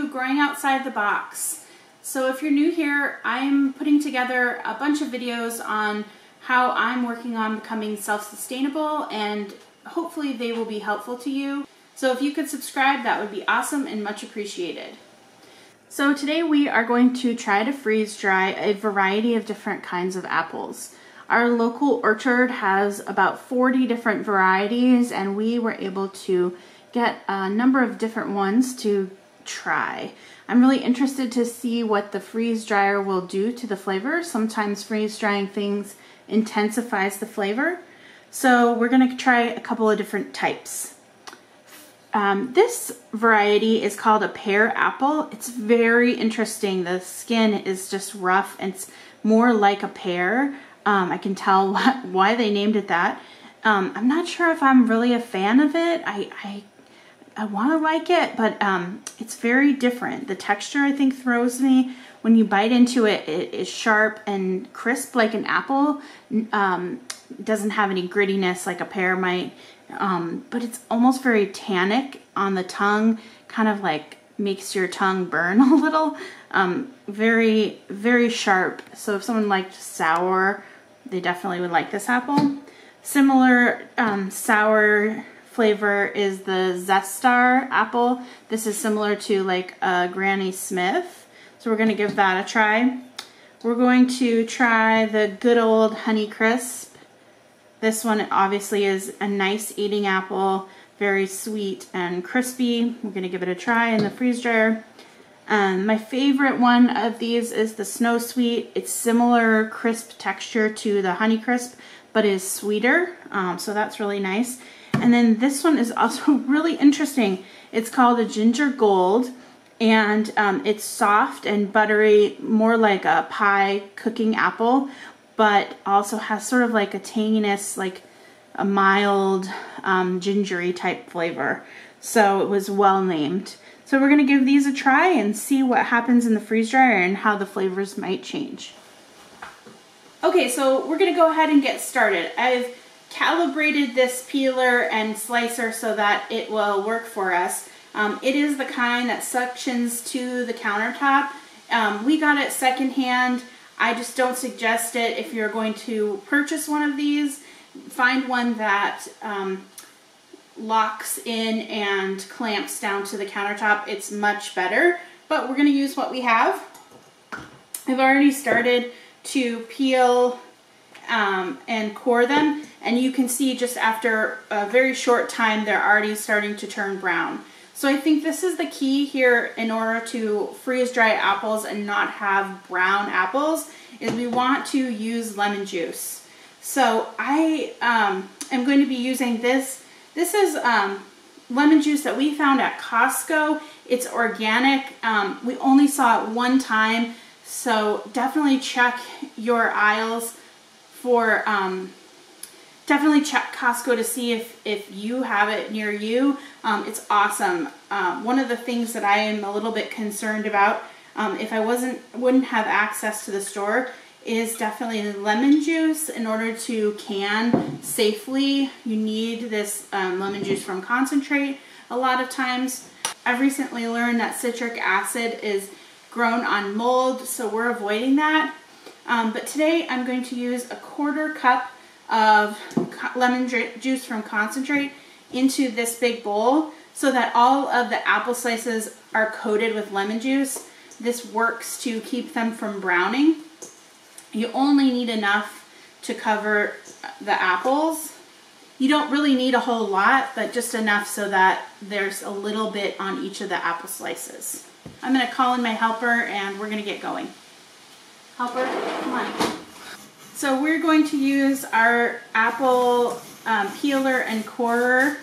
to Growing Outside the Box. So if you're new here, I'm putting together a bunch of videos on how I'm working on becoming self-sustainable, and hopefully they will be helpful to you. So if you could subscribe, that would be awesome and much appreciated. So today we are going to try to freeze dry a variety of different kinds of apples. Our local orchard has about 40 different varieties, and we were able to get a number of different ones to try. I'm really interested to see what the freeze dryer will do to the flavor. Sometimes freeze drying things intensifies the flavor. So we're going to try a couple of different types. This variety is called a Pear Apple. It's very interesting. The skin is just rough and it's more like a pear. I can tell why they named it that. I'm not sure if I'm really a fan of it. I want to like it, but it's very different. The texture, I think, throws me. When you bite into it, it is sharp and crisp like an apple. Doesn't have any grittiness like a pear might, but it's almost very tannic on the tongue, kind of like makes your tongue burn a little. Very, very sharp. So if someone liked sour, they definitely would like this apple. Similar sour flavor is the Zestar apple. This is similar to like a Granny Smith. So we're going to give that a try. We're going to try the good old Honey Crisp. This one obviously is a nice eating apple, very sweet and crispy. We're going to give it a try in the freeze dryer. My favorite one of these is the Snow Sweet. It's similar crisp texture to the Honey Crisp, but is sweeter. So that's really nice. And then this one is also really interesting. It's called a Ginger Gold, and it's soft and buttery, more like a pie cooking apple, but also has sort of like a tanginess, like a mild gingery type flavor. So it was well named. So we're going to give these a try and see what happens in the freeze dryer and how the flavors might change. Okay, so we're going to go ahead and get started. I've calibrated this peeler and slicer so that it will work for us. It is the kind that suctions to the countertop. We got it secondhand. I just don't suggest it if you're going to purchase one of these. Find one that locks in and clamps down to the countertop. It's much better, but we're going to use what we have. I've already started to peel and core them, and you can see just after a very short time they're already starting to turn brown. So I think this is the key here in order to freeze dry apples and not have brown apples, is we want to use lemon juice. So I am going to be using this. This is lemon juice that we found at Costco. It's organic. We only saw it one time, so definitely check your aisles for, definitely check Costco to see if you have it near you. It's awesome. One of the things that I am a little bit concerned about, if I wouldn't have access to the store, is definitely lemon juice. In order to can safely, you need this lemon juice from concentrate a lot of times. I've recently learned that citric acid is grown on mold, so we're avoiding that. But today I'm going to use a 1/4 cup of lemon juice from concentrate into this big bowl so that all of the apple slices are coated with lemon juice. This works to keep them from browning. You only need enough to cover the apples. You don't really need a whole lot, but just enough so that there's a little bit on each of the apple slices. I'm going to call in my helper and we're going to get going. Helper, come on. So we're going to use our apple peeler and corer.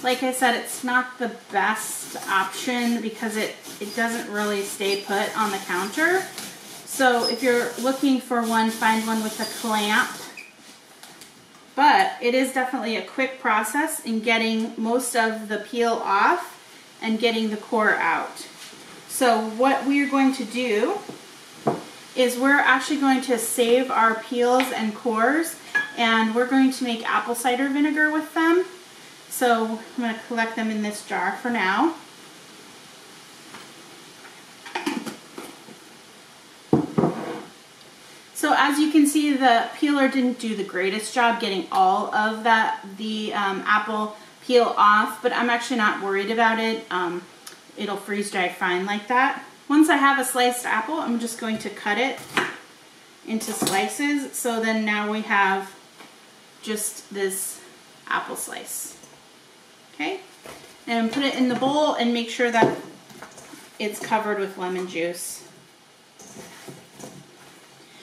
Like I said, it's not the best option because it doesn't really stay put on the counter. So if you're looking for one, find one with a clamp. But it is definitely a quick process in getting most of the peel off and getting the core out. So what we're going to do is we're actually going to save our peels and cores, and we're going to make apple cider vinegar with them. So I'm going to collect them in this jar for now. So as you can see, the peeler didn't do the greatest job getting all of the apple peel off, but I'm actually not worried about it. It'll freeze dry fine like that. Once I have a sliced apple, I'm just going to cut it into slices. So then now we have just this apple slice. Okay, and put it in the bowl and make sure that it's covered with lemon juice.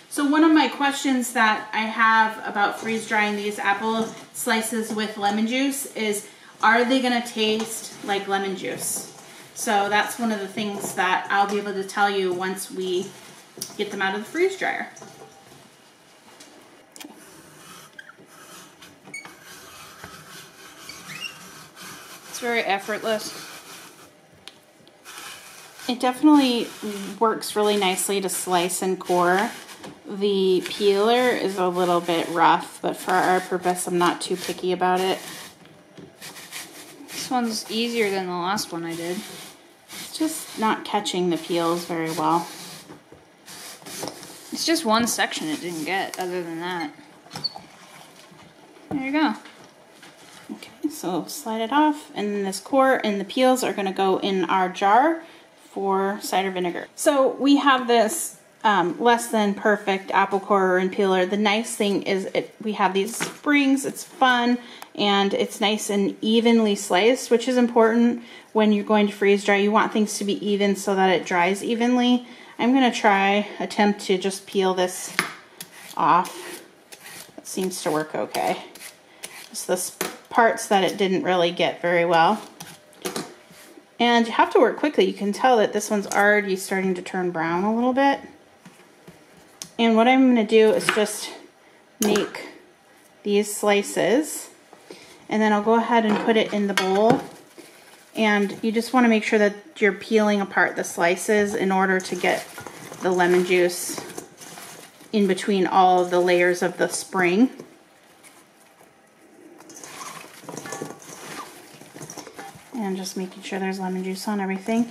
So one of my questions that I have about freeze drying these apple slices with lemon juice is, are they gonna taste like lemon juice? So that's one of the things that I'll be able to tell you once we get them out of the freeze dryer. It's very effortless. It definitely works really nicely to slice and core. The peeler is a little bit rough, but for our purpose, I'm not too picky about it. This one's easier than the last one I did. It's just not catching the peels very well. It's just one section it didn't get, other than that. There you go. Okay, so slide it off, and this core and the peels are gonna go in our jar for cider vinegar. So we have this less than perfect apple core and peeler. The nice thing is we have these springs, it's fun, and it's nice and evenly sliced, which is important when you're going to freeze dry. You want things to be even so that it dries evenly. I'm gonna attempt to just peel this off. It seems to work okay. Just the parts that it didn't really get very well. And you have to work quickly. You can tell that this one's already starting to turn brown a little bit. And what I'm going to do is just make these slices, and then I'll go ahead and put it in the bowl. And you just want to make sure that you're peeling apart the slices in order to get the lemon juice in between all of the layers of the spring. And just making sure there's lemon juice on everything.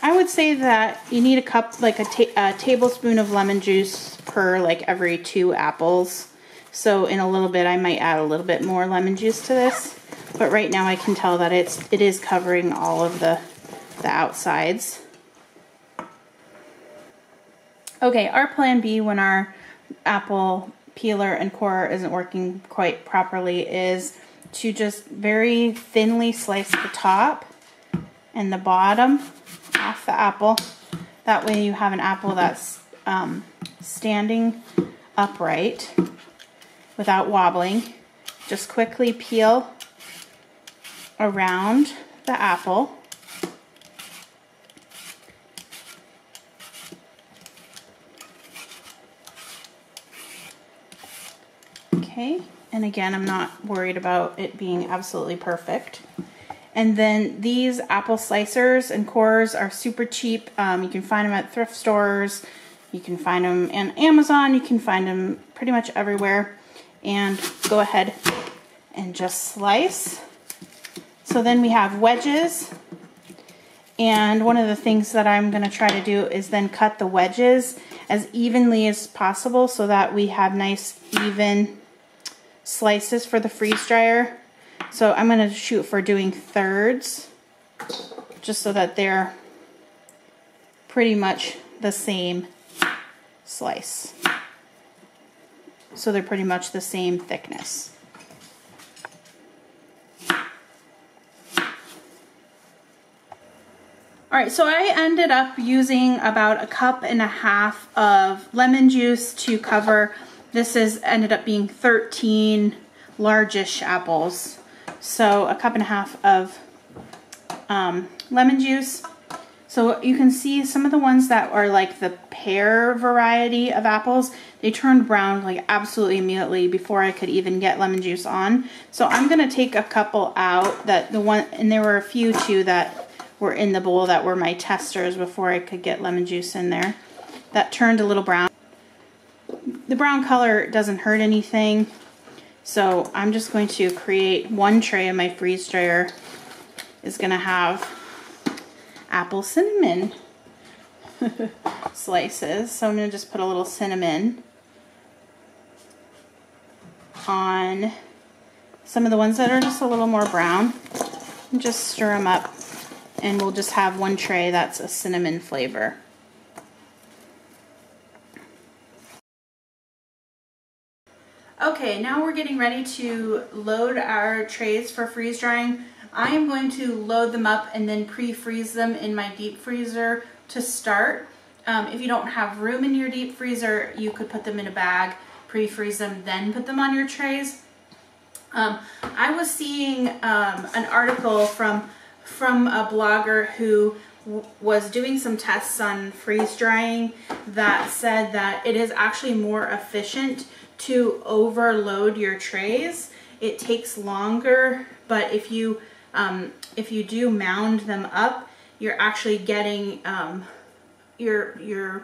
I would say that you need a cup, like a tablespoon of lemon juice per like every 2 apples. So in a little bit, I might add a little bit more lemon juice to this. But right now I can tell that it is covering all of the outsides. Okay, our plan B when our apple peeler and corer isn't working quite properly is to just very thinly slice the top and the bottom off the apple. That way you have an apple that's standing upright without wobbling. Just quickly peel around the apple. Okay. And again, I'm not worried about it being absolutely perfect. And then these apple slicers and corers are super cheap. You can find them at thrift stores. You can find them on Amazon. You can find them pretty much everywhere. And go ahead and just slice. So then we have wedges. And one of the things that I'm going to try to do is then cut the wedges as evenly as possible so that we have nice, even slices for the freeze dryer. So I'm going to shoot for doing thirds, just so that they're pretty much the same slice. So they're pretty much the same thickness. Alright, so I ended up using about 1.5 cups of lemon juice to cover. This ended up being 13 largish apples. So 1.5 cups of lemon juice. So you can see some of the ones that are like the pear variety of apples, they turned brown like absolutely immediately before I could even get lemon juice on. So I'm gonna take a couple out, and there were a few too that were in the bowl that were my testers before I could get lemon juice in there, that turned a little brown. The brown color doesn't hurt anything, so I'm just going to create one tray of my freeze dryer is going to have apple cinnamon slices. So I'm going to just put a little cinnamon on some of the ones that are just a little more brown. And just stir them up, and we'll just have one tray that's a cinnamon flavor. Okay, now we're getting ready to load our trays for freeze drying. I am going to load them up and then pre-freeze them in my deep freezer to start. If you don't have room in your deep freezer, you could put them in a bag, pre-freeze them, then put them on your trays. I was seeing an article from a blogger who was doing some tests on freeze drying that said that it is actually more efficient to overload your trays. It takes longer, but if you do mound them up, you're actually getting you're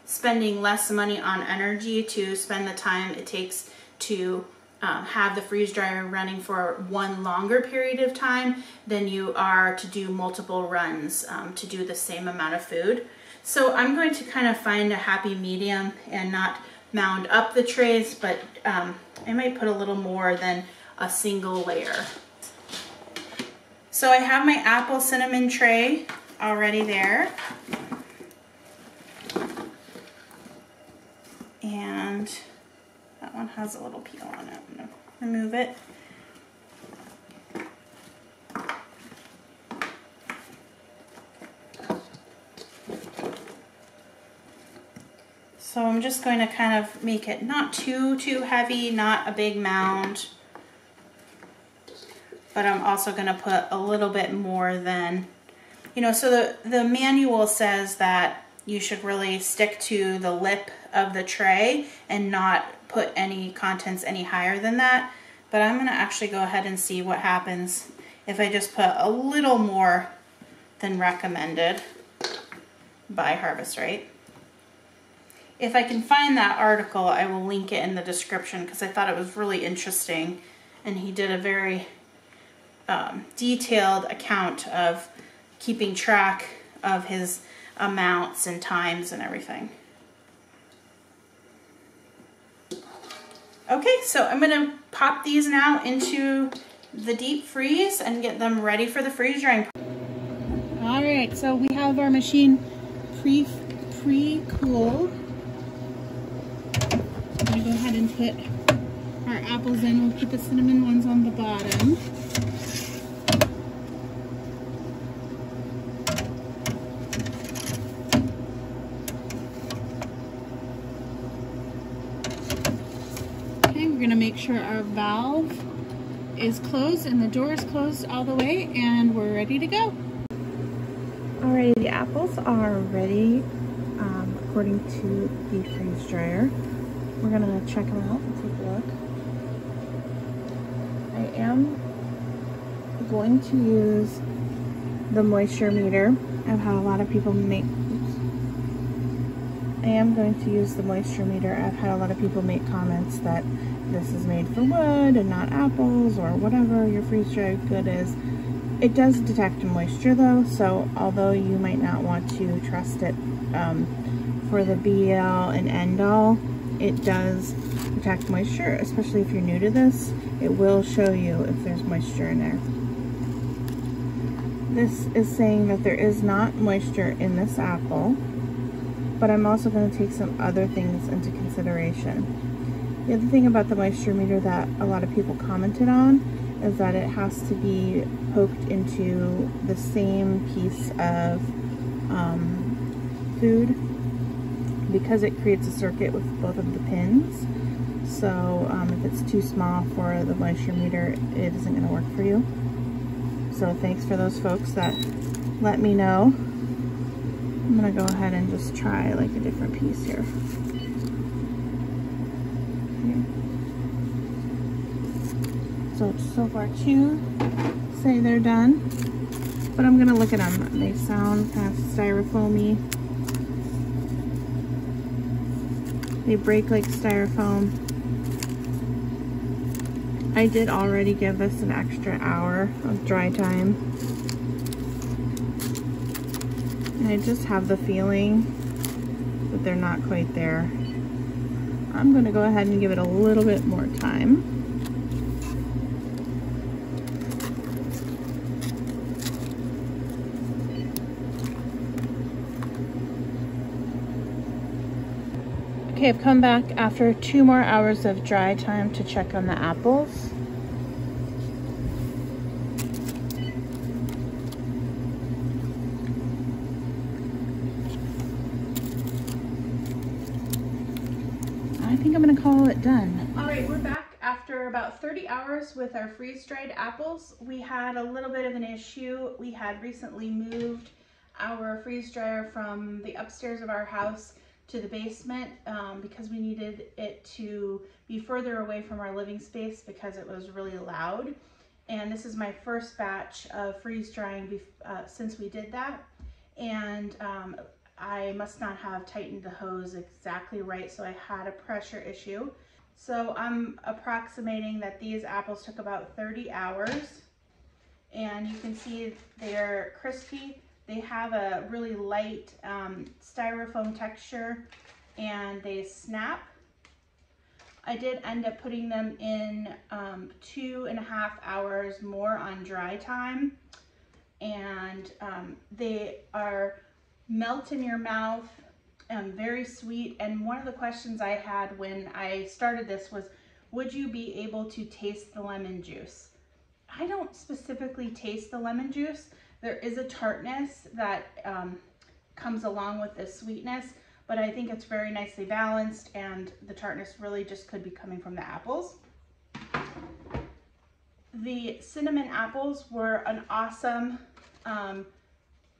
spending less money on energy to spend the time it takes to have the freeze dryer running for one longer period of time than you are to do multiple runs to do the same amount of food. So I'm going to kind of find a happy medium and not mound up the trays, but I might put a little more than a single layer. So I have my apple cinnamon tray already there. And that one has a little peel on it. I'm going to remove it. So I'm just going to kind of make it not too heavy, not a big mound. But I'm also going to put a little bit more than, so the manual says that you should really stick to the lip of the tray and not put any contents any higher than that. But I'm going to actually go ahead and see what happens if I just put a little more than recommended by Harvest Right. If I can find that article, I will link it in the description because I thought it was really interesting, and he did a very detailed account of keeping track of his amounts and times and everything. Okay, so I'm going to pop these now into the deep freeze and get them ready for the freeze drying. All right, so we have our machine pre-cooled. I'm going to go ahead and put our apples in. We'll put the cinnamon ones on the bottom. Okay, we're going to make sure our valve is closed and the door is closed all the way, and we're ready to go. Alrighty, the apples are ready according to the freeze dryer. We're gonna check them out and take a look. I am going to use the moisture meter. I've had a lot of people make, I am going to use the moisture meter. I've had a lot of people make comments that this is made for wood and not apples or whatever your freeze dried good is. It does detect moisture though, so although you might not want to trust it for the be all and end all, it does detect moisture, especially if you're new to this. It will show you if there's moisture in there. This is saying that there is not moisture in this apple, but I'm also going to take some other things into consideration. The other thing about the moisture meter that a lot of people commented on is that it has to be poked into the same piece of food because it creates a circuit with both of the pins. So if it's too small for the moisture meter, it isn't going to work for you. So thanks for those folks that let me know. I'm going to go ahead and just try like a different piece here. So far two say they're done, but I'm gonna look at them. They sound kind of styrofoamy. They break like styrofoam. I did already give this an extra hour of dry time, and I just have the feeling that they're not quite there. I'm gonna go ahead and give it a little bit more time. Okay, I've come back after 2 more hours of dry time to check on the apples. I think I'm gonna call it done. All right, we're back after about 30 hours with our freeze-dried apples. We had a little bit of an issue. We had recently moved our freeze dryer from the upstairs of our house to the basement because we needed it to be further away from our living space because it was really loud. And this is my first batch of freeze drying since we did that. And I must not have tightened the hose exactly right, so I had a pressure issue. So I'm approximating that these apples took about 30 hours. And you can see they're crispy. They have a really light styrofoam texture and they snap. I did end up putting them in 2.5 hours more on dry time. And they are melt in your mouth, very sweet. And one of the questions I had when I started this was, would you be able to taste the lemon juice? I don't specifically taste the lemon juice. There is a tartness that comes along with the sweetness, but I think it's very nicely balanced, and the tartness really just could be coming from the apples. The cinnamon apples were an awesome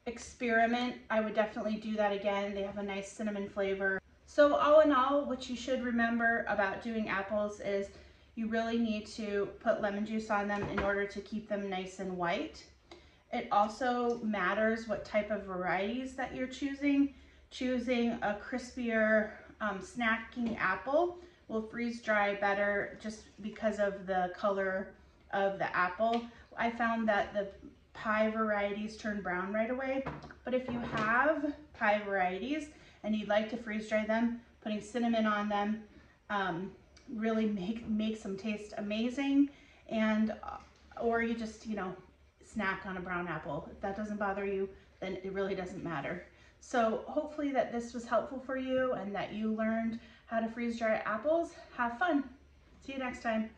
experiment. I would definitely do that again. They have a nice cinnamon flavor. So all in all, what you should remember about doing apples is you really need to put lemon juice on them in order to keep them nice and white. It also matters what type of varieties that you're choosing. Choosing a crispier snacking apple will freeze dry better just because of the color of the apple. I found that the pie varieties turn brown right away, but if you have pie varieties and you'd like to freeze dry them, putting cinnamon on them really makes them taste amazing. And or you just, you know, snack on a brown apple. If that doesn't bother you, then it really doesn't matter. So hopefully that this was helpful for you and that you learned how to freeze dry apples. Have fun. See you next time.